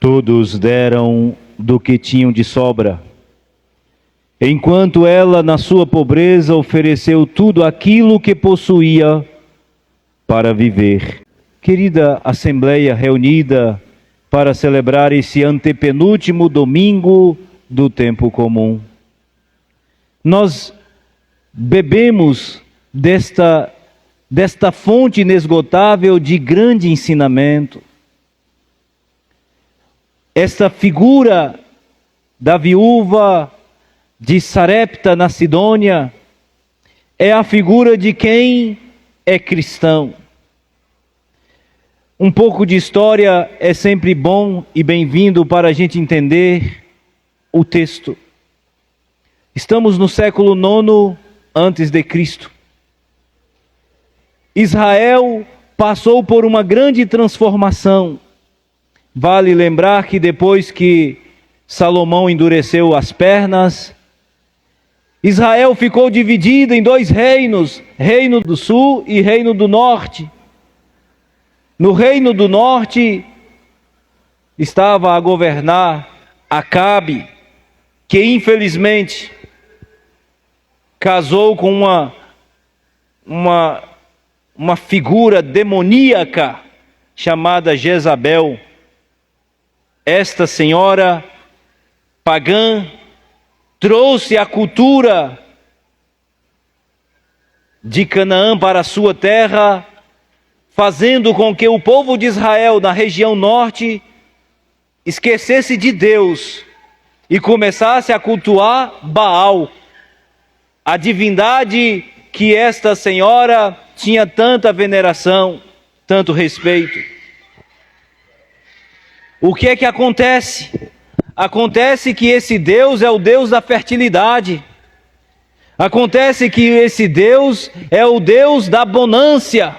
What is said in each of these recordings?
Todos deram do que tinham de sobra, enquanto ela, na sua pobreza, ofereceu tudo aquilo que possuía para viver. Querida Assembleia reunida para celebrar esse antepenúltimo domingo do tempo comum, nós bebemos desta fonte inesgotável de grande ensinamento. Esta figura da viúva de Sarepta na Sidônia é a figura de quem é cristão. Um pouco de história é sempre bom e bem-vindo para a gente entender o texto. Estamos no século IX antes de Cristo. Israel passou por uma grande transformação. Vale lembrar que depois que Salomão endureceu as pernas, Israel ficou dividido em dois reinos, Reino do Sul e Reino do Norte. No Reino do Norte estava a governar Acabe, que infelizmente casou com uma figura demoníaca chamada Jezabel. Esta senhora pagã trouxe a cultura de Canaã para a sua terra, fazendo com que o povo de Israel na região norte esquecesse de Deus e começasse a cultuar Baal, a divindade que esta senhora tinha tanta veneração, tanto respeito. O que é que acontece? Acontece que esse Deus é o Deus da fertilidade. Acontece que esse Deus é o Deus da bonância.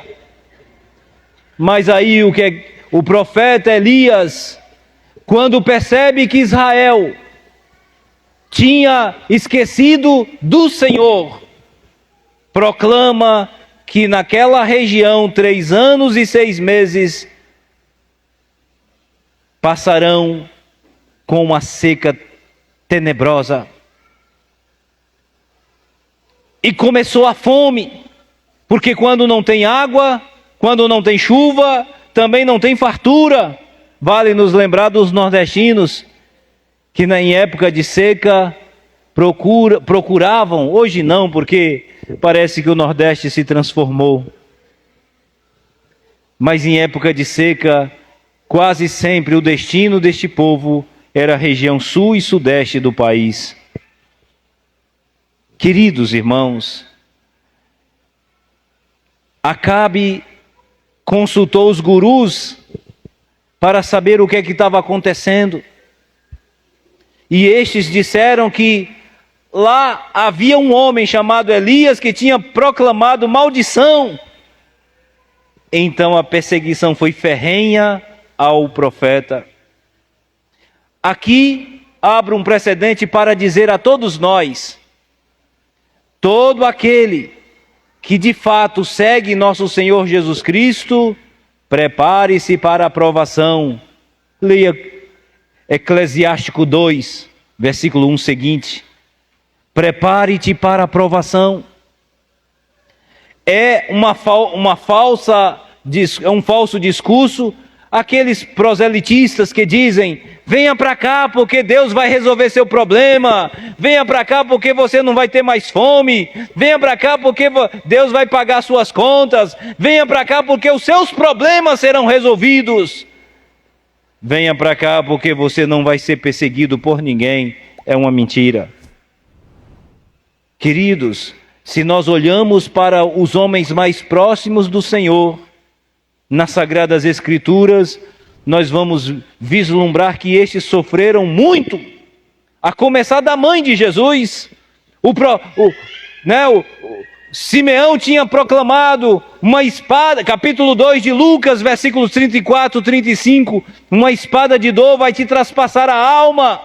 Mas aí o profeta Elias, quando percebe que Israel tinha esquecido do Senhor, proclama que naquela região 3 anos e 6 meses passarão com uma seca tenebrosa. E começou a fome, porque quando não tem água, quando não tem chuva, também não tem fartura. Vale nos lembrar dos nordestinos, que em época de seca procuravam, hoje não, porque parece que o Nordeste se transformou. Mas em época de seca, quase sempre o destino deste povo era a região sul e sudeste do país. Queridos irmãos, Acabe consultou os gurus para saber o que estava acontecendo. E estes disseram que lá havia um homem chamado Elias que tinha proclamado maldição. Então a perseguição foi ferrenha ao profeta. Aqui abro um precedente para dizer a todos nós: todo aquele que de fato segue nosso Senhor Jesus Cristo, prepare-se para a provação. Leia Eclesiástico 2, versículo 1 seguinte. Prepare-te para a provação. É um falso discurso aqueles proselitistas que dizem: venha para cá porque Deus vai resolver seu problema, venha para cá porque você não vai ter mais fome, venha para cá porque Deus vai pagar suas contas, venha para cá porque os seus problemas serão resolvidos, venha para cá porque você não vai ser perseguido por ninguém. É uma mentira. Queridos, se nós olhamos para os homens mais próximos do Senhor, nas Sagradas Escrituras, nós vamos vislumbrar que estes sofreram muito, a começar da mãe de Jesus. Simeão tinha proclamado uma espada, capítulo 2 de Lucas, versículos 34, 35, uma espada de dor vai te traspassar a alma.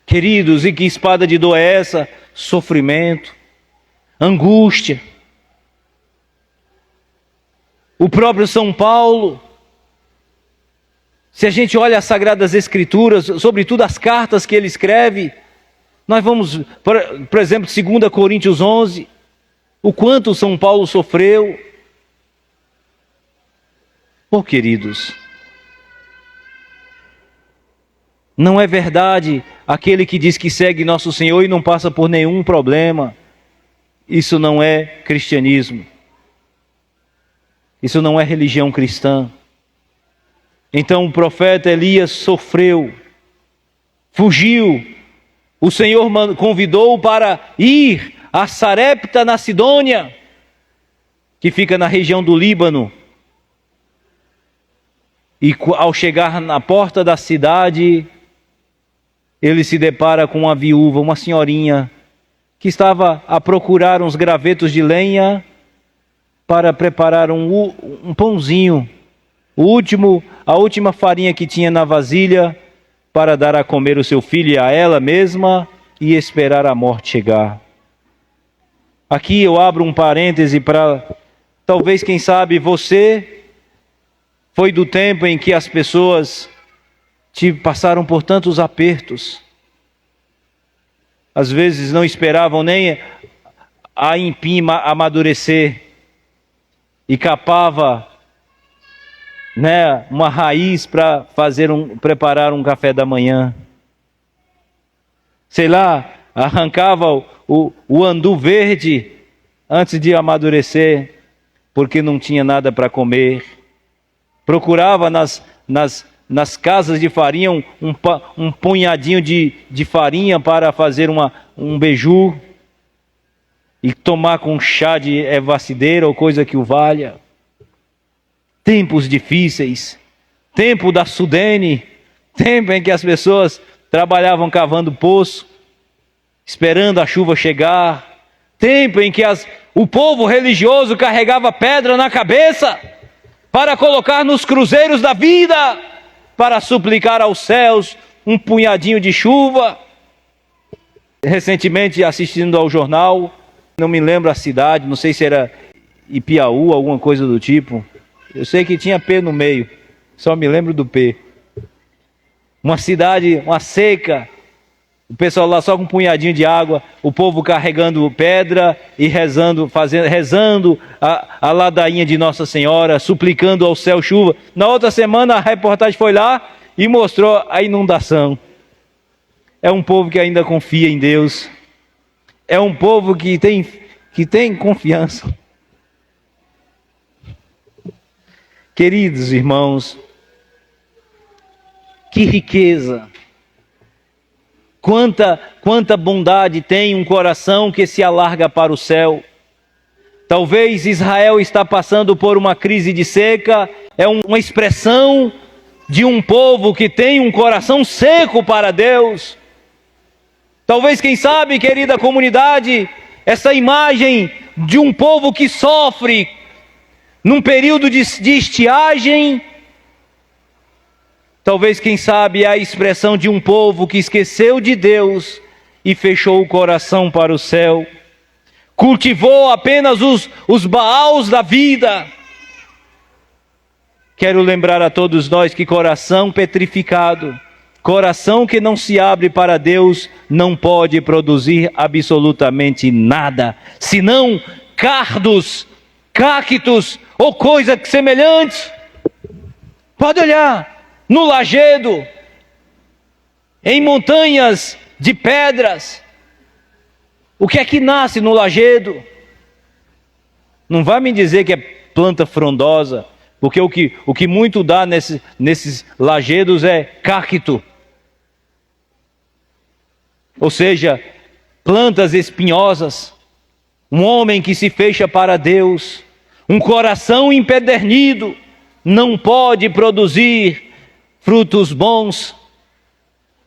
Queridos, e que espada de dor é essa? Sofrimento, angústia. O próprio São Paulo, Se a gente olha as Sagradas Escrituras, sobretudo as cartas que ele escreve, nós vamos, por exemplo, 2 Coríntios 11, o quanto São Paulo sofreu. Oh, queridos, não é verdade aquele que diz que segue nosso Senhor e não passa por nenhum problema. Isso não é cristianismo. Isso não é religião cristã. Então o profeta Elias sofreu, fugiu. O Senhor convidou-o para ir a Sarepta, na Sidônia, que fica na região do Líbano. E ao chegar na porta da cidade, ele se depara com uma viúva, uma senhorinha, que estava a procurar uns gravetos de lenha para preparar um pãozinho, a última farinha que tinha na vasilha, para dar a comer o seu filho e a ela mesma, e esperar a morte chegar. Aqui eu abro um parêntese para, talvez, quem sabe, você foi do tempo em que as pessoas passaram por tantos apertos. Às vezes não esperavam nem a empim amadurecer e capava, uma raiz para preparar um café da manhã. Sei lá, arrancava o andu verde antes de amadurecer, porque não tinha nada para comer. Procurava nas casas de farinha um punhadinho de farinha para fazer um beiju e tomar com chá de ervacideira ou coisa que o valha. Tempos difíceis, tempo da Sudene, tempo em que as pessoas trabalhavam cavando poço, esperando a chuva chegar, tempo em que o povo religioso carregava pedra na cabeça para colocar nos cruzeiros da vida, para suplicar aos céus um punhadinho de chuva. Recentemente, assistindo ao jornal, não me lembro a cidade, não sei se era Ipiaú, alguma coisa do tipo. Eu sei que tinha P no meio, só me lembro do P. Uma cidade, uma seca, o pessoal lá só com um punhadinho de água, o povo carregando pedra e rezando a ladainha de Nossa Senhora, suplicando ao céu chuva. Na outra semana a reportagem foi lá e mostrou a inundação. É um povo que ainda confia em Deus. É um povo que tem confiança. Queridos irmãos, que riqueza, quanta bondade tem um coração que se alarga para o céu. Talvez Israel está passando por uma crise de seca, é uma expressão de um povo que tem um coração seco para Deus. Talvez, quem sabe, querida comunidade, essa imagem de um povo que sofre num período de estiagem, talvez, quem sabe, é a expressão de um povo que esqueceu de Deus e fechou o coração para o céu, cultivou apenas os Baals da vida. Quero lembrar a todos nós que coração petrificado, coração que não se abre para Deus, não pode produzir absolutamente nada, senão cardos, cactos ou coisa semelhante. Pode olhar no lajedo, em montanhas de pedras. O que é que nasce no lajedo? Não vai me dizer que é planta frondosa, porque o que muito dá nesses lajedos é cacto. Ou seja, plantas espinhosas. Um homem que se fecha para Deus, um coração empedernido, não pode produzir frutos bons.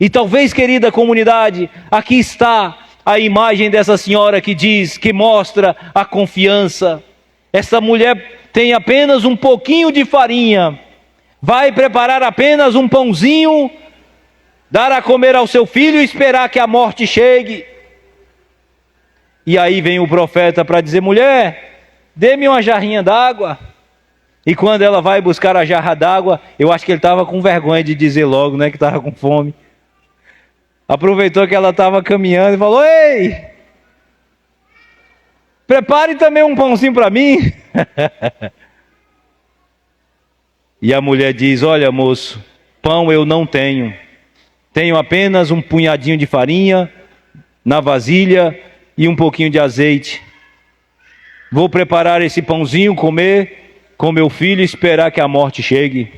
E talvez, querida comunidade, aqui está a imagem dessa senhora que mostra a confiança. Essa mulher tem apenas um pouquinho de farinha, vai preparar apenas um pãozinho, dar a comer ao seu filho e esperar que a morte chegue. E aí vem o profeta para dizer: mulher, dê-me uma jarrinha d'água. E quando ela vai buscar a jarra d'água, eu acho que ele estava com vergonha de dizer logo, né, que estava com fome. Aproveitou que ela estava caminhando e falou: ei, prepare também um pãozinho para mim. E a mulher diz: olha, moço, pão eu não tenho. Tenho apenas um punhadinho de farinha na vasilha e um pouquinho de azeite. Vou preparar esse pãozinho, comer com meu filho e esperar que a morte chegue.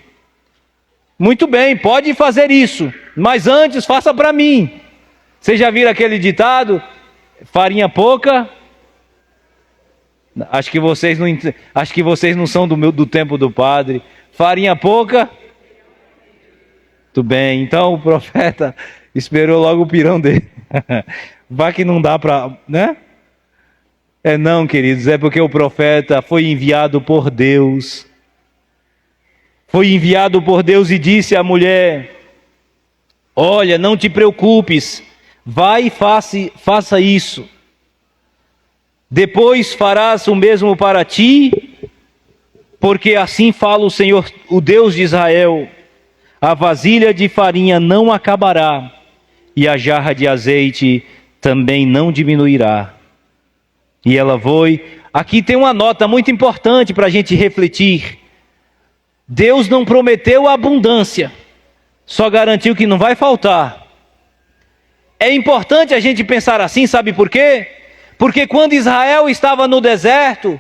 Muito bem, pode fazer isso, mas antes faça para mim. Você já viram aquele ditado? Farinha pouca? Acho que vocês não são do tempo do padre. Farinha pouca? Muito bem, então o profeta esperou logo o pirão dele. Vai que não dá para, né? Não, queridos, é porque o profeta foi enviado por Deus. Foi enviado por Deus e disse à mulher: olha, não te preocupes, vai e faça isso. Depois farás o mesmo para ti, porque assim fala o Senhor, o Deus de Israel: a vasilha de farinha não acabará, e a jarra de azeite também não diminuirá. E ela foi. Aqui tem uma nota muito importante para a gente refletir. Deus não prometeu abundância, só garantiu que não vai faltar. É importante a gente pensar assim, sabe por quê? Porque quando Israel estava no deserto,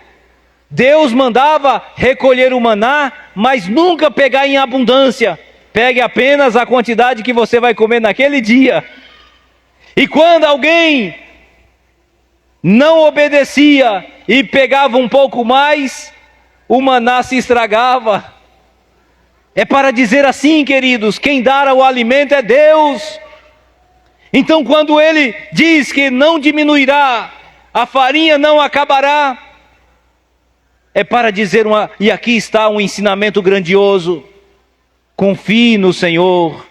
Deus mandava recolher o maná, mas nunca pegar em abundância. Pegue apenas a quantidade que você vai comer naquele dia. E quando alguém não obedecia e pegava um pouco mais, o maná se estragava. É para dizer assim, queridos, quem dá o alimento é Deus. Então quando ele diz que não diminuirá, a farinha não acabará, é para dizer e aqui está um ensinamento grandioso: confie no Senhor.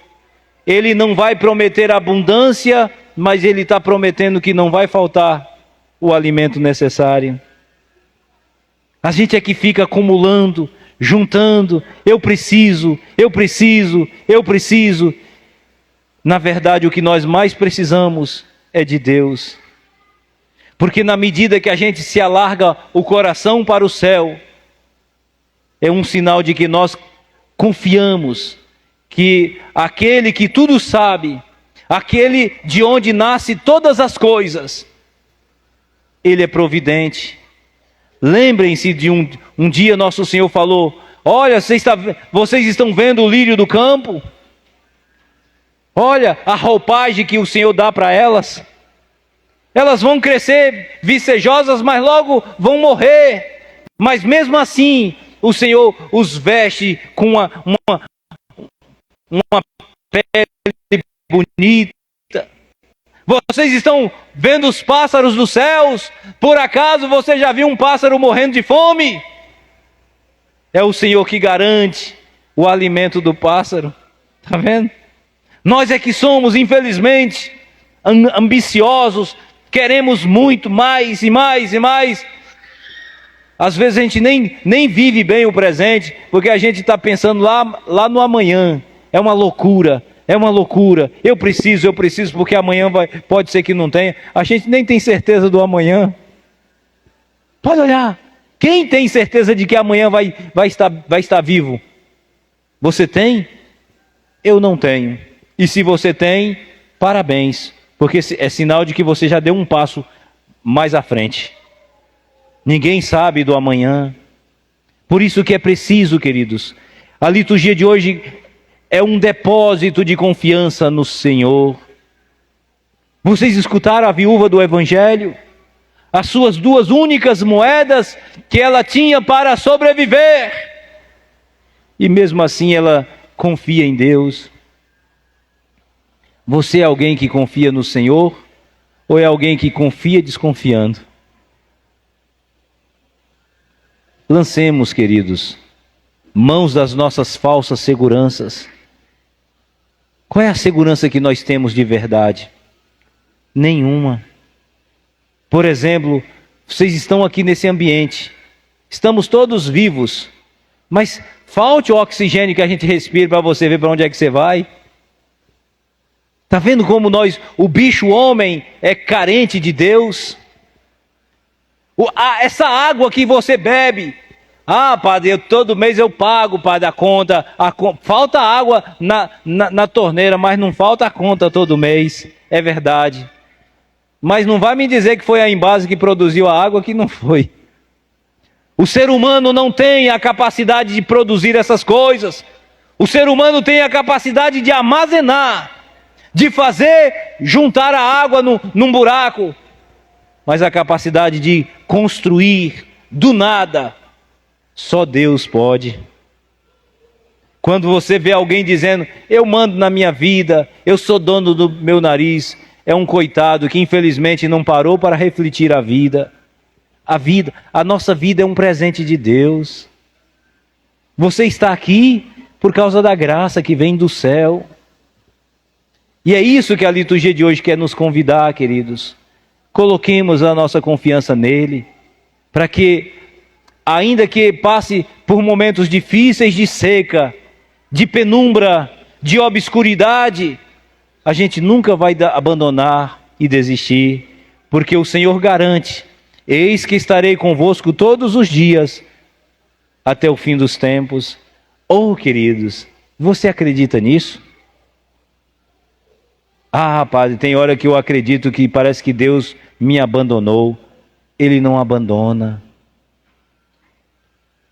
Ele não vai prometer abundância, mas Ele está prometendo que não vai faltar o alimento necessário. A gente é que fica acumulando, juntando, eu preciso. Na verdade, o que nós mais precisamos é de Deus. Porque na medida que a gente se alarga o coração para o céu, é um sinal de que nós confiamos que aquele que tudo sabe, aquele de onde nasce todas as coisas, Ele é providente. Lembrem-se de um dia nosso Senhor falou: olha, vocês estão vendo o lírio do campo? Olha a roupagem que o Senhor dá para elas. Elas vão crescer vicejosas, mas logo vão morrer. Mas mesmo assim, o Senhor os veste com uma pele bonita. Vocês estão vendo os pássaros dos céus? Por acaso você já viu um pássaro morrendo de fome? É o Senhor que garante o alimento do pássaro. Está vendo? Nós é que somos, infelizmente, ambiciosos. Queremos muito, mais e mais e mais. Às vezes a gente nem vive bem o presente, porque a gente está pensando lá no amanhã. É uma loucura. Eu preciso, porque amanhã pode ser que não tenha. A gente nem tem certeza do amanhã. Pode olhar. Quem tem certeza de que amanhã vai estar vivo? Você tem? Eu não tenho. E se você tem, parabéns, porque é sinal de que você já deu um passo mais à frente. Ninguém sabe do amanhã. Por isso que é preciso, queridos, a liturgia de hoje é um depósito de confiança no Senhor. Vocês escutaram a viúva do Evangelho? As suas 2 únicas moedas que ela tinha para sobreviver. E mesmo assim ela confia em Deus. Você é alguém que confia no Senhor? Ou é alguém que confia desconfiando? Lancemos, queridos, mãos das nossas falsas seguranças. Qual é a segurança que nós temos de verdade? Nenhuma. Por exemplo, vocês estão aqui nesse ambiente. Estamos todos vivos, Mas falte o oxigênio que a gente respira para você ver para onde é que você vai. Está vendo como o bicho homem é carente de Deus? Essa água que você bebe, padre, todo mês eu pago, padre, a conta. Falta água na torneira, mas não falta a conta todo mês. É verdade. Mas não vai me dizer que foi a Embase que produziu a água, que não foi. O ser humano não tem a capacidade de produzir essas coisas. O ser humano tem a capacidade de armazenar, de fazer, juntar a água num buraco. Mas a capacidade de construir do nada, só Deus pode. Quando você vê alguém dizendo, eu mando na minha vida, eu sou dono do meu nariz, é um coitado que infelizmente não parou para refletir a vida. A nossa vida é um presente de Deus. Você está aqui por causa da graça que vem do céu. E é isso que a liturgia de hoje quer nos convidar, queridos. Coloquemos a nossa confiança nele, para que, ainda que passe por momentos difíceis de seca, de penumbra, de obscuridade, a gente nunca vai abandonar e desistir, porque o Senhor garante: eis que estarei convosco todos os dias, até o fim dos tempos. Queridos, você acredita nisso? Padre, tem hora que eu acredito que parece que Deus me abandonou. Ele não abandona.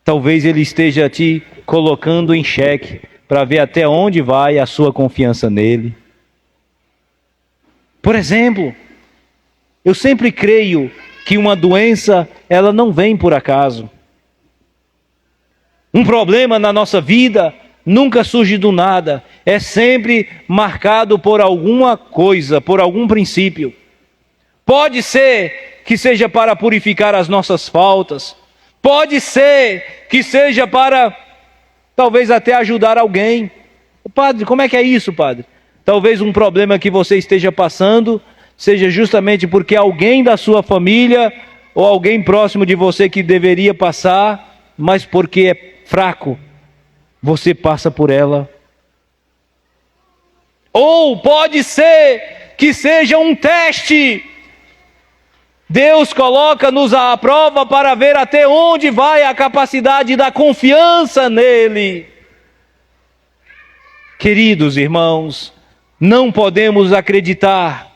Talvez Ele esteja te colocando em xeque, para ver até onde vai a sua confiança nele. Por exemplo, eu sempre creio que uma doença, ela não vem por acaso. Um problema na nossa vida nunca surge do nada. É sempre marcado por alguma coisa, por algum princípio. Pode ser que seja para purificar as nossas faltas. Pode ser que seja para, talvez até ajudar alguém. Padre, como é que é isso, padre? Talvez um problema que você esteja passando seja justamente porque alguém da sua família ou alguém próximo de você que deveria passar, mas porque é fraco, você passa por ela. Ou pode ser que seja um teste. Deus coloca-nos à prova para ver até onde vai a capacidade da confiança nele. Queridos irmãos, não podemos acreditar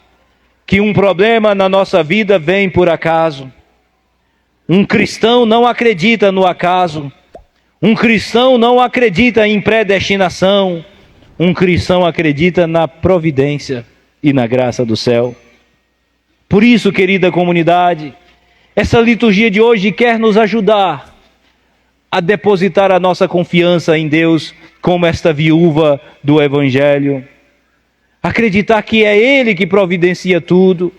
que um problema na nossa vida vem por acaso. Um cristão não acredita no acaso. Um cristão não acredita em predestinação. Um cristão acredita na providência e na graça do céu. Por isso, querida comunidade, essa liturgia de hoje quer nos ajudar a depositar a nossa confiança em Deus, como esta viúva do Evangelho. Acreditar que é Ele que providencia tudo,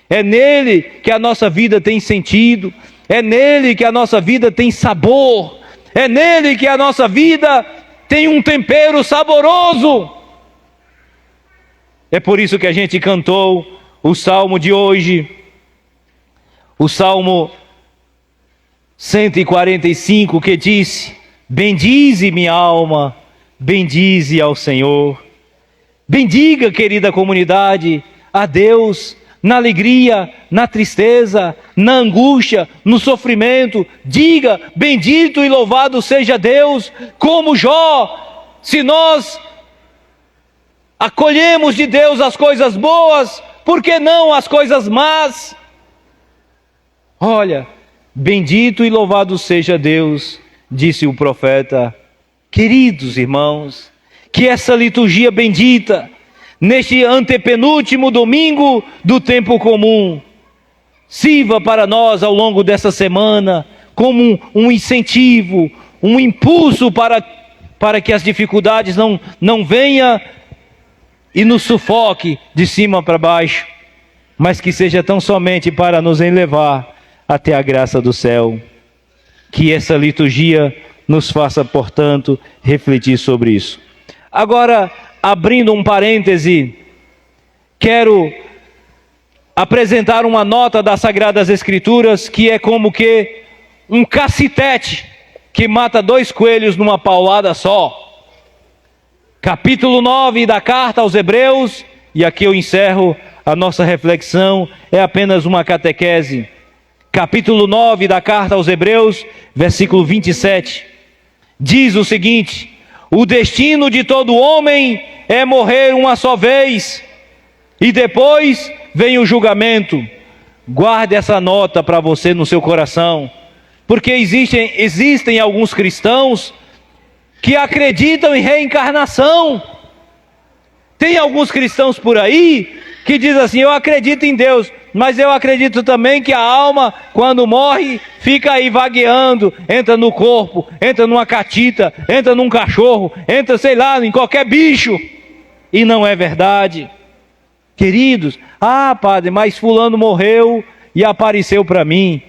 é nele que a nossa vida tem sentido, é nele que a nossa vida tem sabor, é nele que a nossa vida tem um tempero saboroso. É por isso que a gente cantou o salmo de hoje, o salmo 145, que diz: bendize minha alma, bendize ao Senhor. Bendiga, querida comunidade, a Deus na alegria, na tristeza, na angústia, no sofrimento. Diga: bendito e louvado seja Deus, como Jó. Se nós acolhemos de Deus as coisas boas, por que não as coisas más? Olha, bendito e louvado seja Deus, disse o profeta. Queridos irmãos, que essa liturgia bendita, neste antepenúltimo domingo do tempo comum, sirva para nós ao longo dessa semana como um incentivo, um impulso para que as dificuldades não venham e nos sufoque de cima para baixo, mas que seja tão somente para nos elevar até a graça do céu. Que essa liturgia nos faça, portanto, refletir sobre isso. Agora, abrindo um parêntese, quero apresentar uma nota das Sagradas Escrituras que é como que um cacetete que mata 2 coelhos numa paulada só. Capítulo 9 da carta aos Hebreus, e aqui eu encerro a nossa reflexão, é apenas uma catequese. Capítulo 9 da carta aos Hebreus, versículo 27, diz o seguinte: o destino de todo homem é morrer uma só vez, e depois vem o julgamento. Guarde essa nota para você no seu coração, porque existem alguns cristãos que acreditam em reencarnação. Tem alguns cristãos por aí que dizem assim: eu acredito em Deus, mas eu acredito também que a alma, quando morre, fica aí vagueando, entra no corpo, entra numa catita, entra num cachorro, entra, sei lá, em qualquer bicho. E não é verdade. Queridos, padre, mas fulano morreu e apareceu para mim.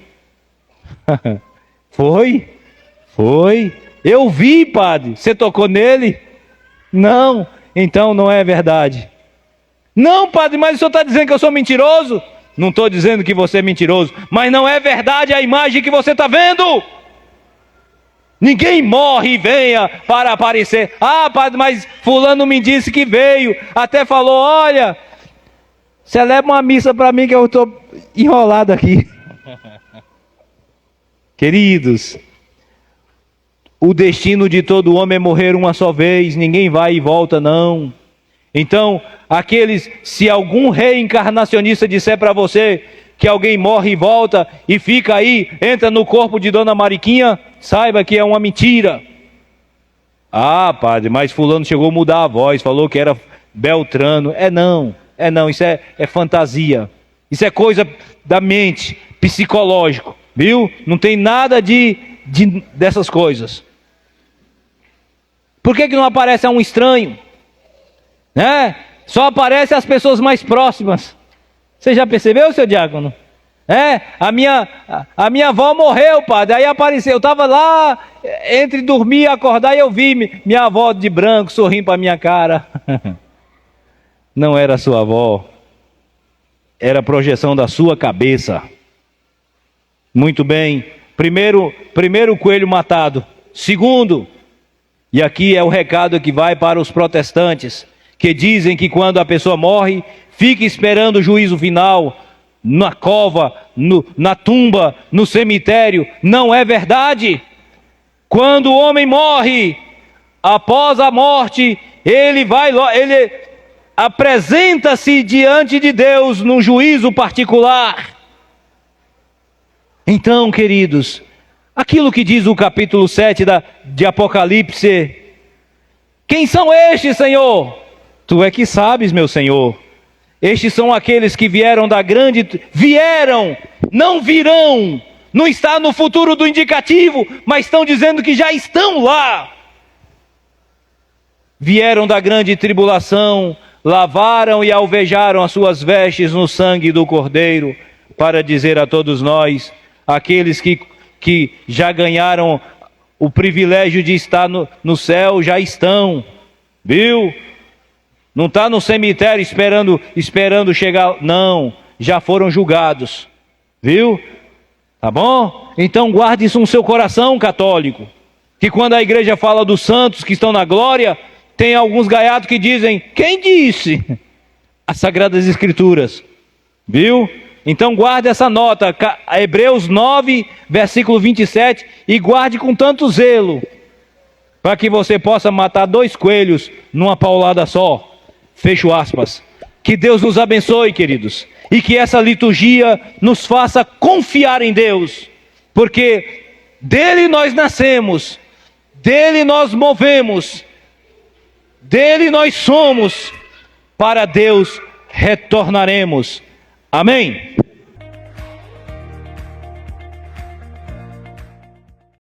Foi. Eu vi, padre. Você tocou nele? Não. Então não é verdade. Não, padre, mas o senhor está dizendo que eu sou mentiroso? Não estou dizendo que você é mentiroso, mas não é verdade a imagem que você está vendo. Ninguém morre e venha para aparecer. Padre, mas fulano me disse que veio, até falou: olha, celebra uma missa para mim que eu estou enrolado aqui. Queridos, o destino de todo homem é morrer uma só vez, ninguém vai e volta não. Então, se algum reencarnacionista disser para você que alguém morre e volta e fica aí, entra no corpo de Dona Mariquinha, saiba que é uma mentira. Padre, mas fulano chegou a mudar a voz, falou que era Beltrano. Não, isso é fantasia. Isso é coisa da mente, psicológico, viu? Não tem nada dessas coisas. Por que não aparece um estranho? Só aparece as pessoas mais próximas. Você já percebeu, seu diácono? A minha avó morreu, padre. Aí apareceu, eu estava lá, entre dormir e acordar, e eu vi minha avó de branco sorrindo para minha cara. Não era sua avó, era a projeção da sua cabeça. Muito bem. Primeiro coelho matado. Segundo, e aqui é o recado que vai para os protestantes, que dizem que quando a pessoa morre, fica esperando o juízo final, na cova, na tumba, no cemitério. Não é verdade. Quando o homem morre, após a morte, ele apresenta-se diante de Deus num juízo particular. Então, queridos, aquilo que diz o capítulo 7 de Apocalipse: quem são estes, Senhor? Tu é que sabes, meu Senhor. Estes são aqueles que vieram, não virão, não está no futuro do indicativo, mas estão dizendo que já estão lá. Vieram da grande tribulação, lavaram e alvejaram as suas vestes no sangue do Cordeiro, para dizer a todos nós, aqueles que já ganharam o privilégio de estar no céu, já estão, viu? Não está no cemitério esperando chegar, não, já foram julgados, viu? Tá bom? Então guarde isso no seu coração, católico, que quando a igreja fala dos santos que estão na glória, tem alguns gaiatos que dizem: quem disse? As Sagradas Escrituras, viu? Então guarde essa nota, Hebreus 9, versículo 27, e guarde com tanto zelo, para que você possa matar 2 coelhos numa paulada só. Fecho aspas. Que Deus nos abençoe, queridos, e que essa liturgia nos faça confiar em Deus, porque dele nós nascemos, dele nós movemos, dele nós somos, para Deus retornaremos. Amém?